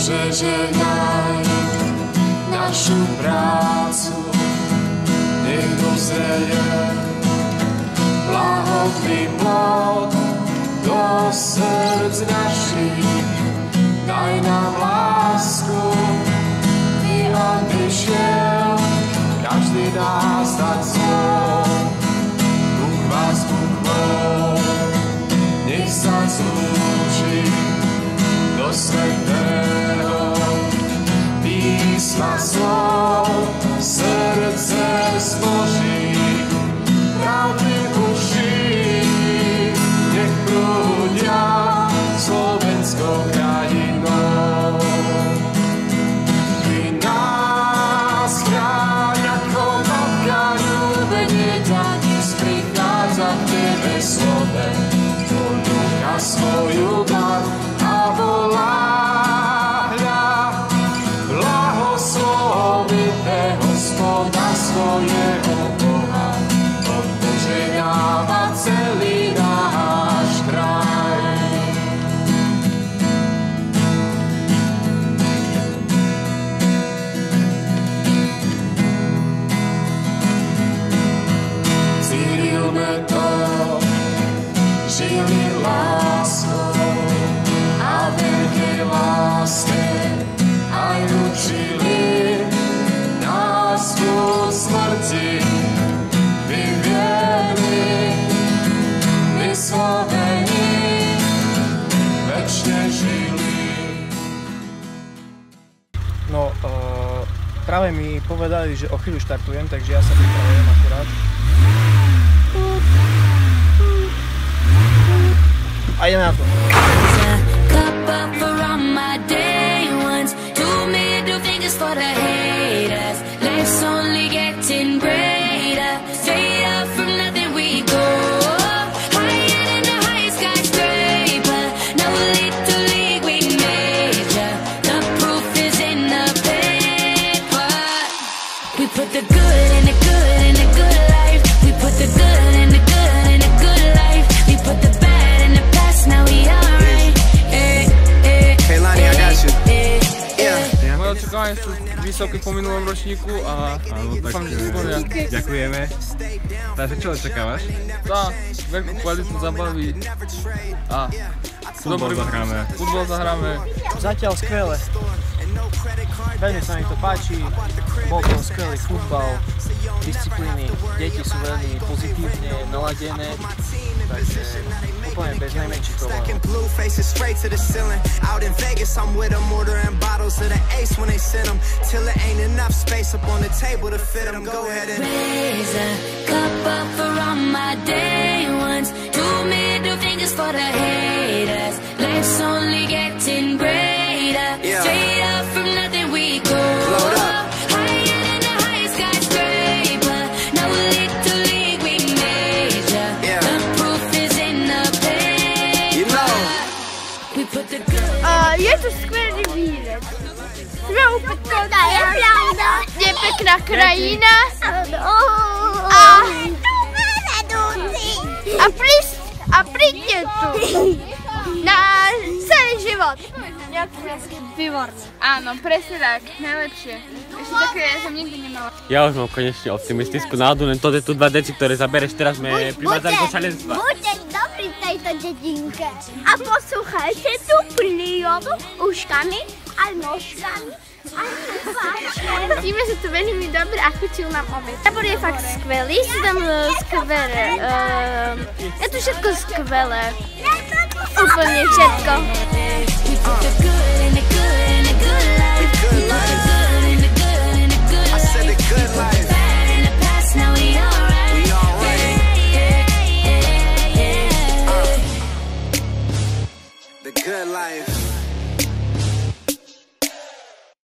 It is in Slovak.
Bože, žehnaj našu prácu, nech dozreje blahodný plod do srdc našich. Daj nám lásku, Milan prišiel, každý nás tak zvol. Bůh vás pochvál, nech sa zlúči do svätého písma slov, srdce zboží, pravdy uší, nech prúdia slovenskou krajinou. Ty nás chráň ako matka ľúbenie, tak dnes prichádza k tebe slove, do ducha svoju dar a volá. Hospoda svojho Boha, on požehnáva celý náš kraj. Cílme to, žili láskou a veľkej láske aj učili ku smrti, vyviedli, vyslovení, večne žili. No, práve mi povedali, že o chvíľu štartujem, takže ja sa pripravujem akurát. A ideme na to. It's only getting greater, straight up from nothing we go. Higher than the highest skyscraper, no little league we major. The proof is in the paper. We put the good in the good in the good life. We put the good in the good in the good life. We put the bad in the past, now we alright. Hey Lani, I got you. Moje očakávanie sú vysoké po minulom ročníku a dúfam, že splnia. Ďakujeme. Takže čo očakávaš? Veľkú kvalitu zabavy a futbol zahráme. Zatiaľ skvelé. Veľmi sa mi to páči, bol to skvelý futbal, disciplíny, deti sú veľmi pozitívne naladené, takže úplne bez najmenších problémov. Straight up from nothing we go. Higher than the highest skyscraper, no little league we major. The proof is in the paper. We put the good. Je to skvělý výlet. Jsme u Petkova, je pěkná krajina a príďte tu na celý život. Výborné. Áno, presne tak, najlepšie. Ešte také som nikdy nemala. Ja už mám konečne optimistickú náladu, len to je tu 2 deci, ktoré zabereš, teraz sme privádzali do šalenstva. Buďte dobrí v tejto dedinke a poslúchajte tu prírodu uškami a nožkami a nefáčkami. Cítime sa tu veľmi dobre a chutil nám obed. Tábor je fakt skvelý, sú tam skvelé, je tu všetko skvelé, úplne všetko. I said the good life.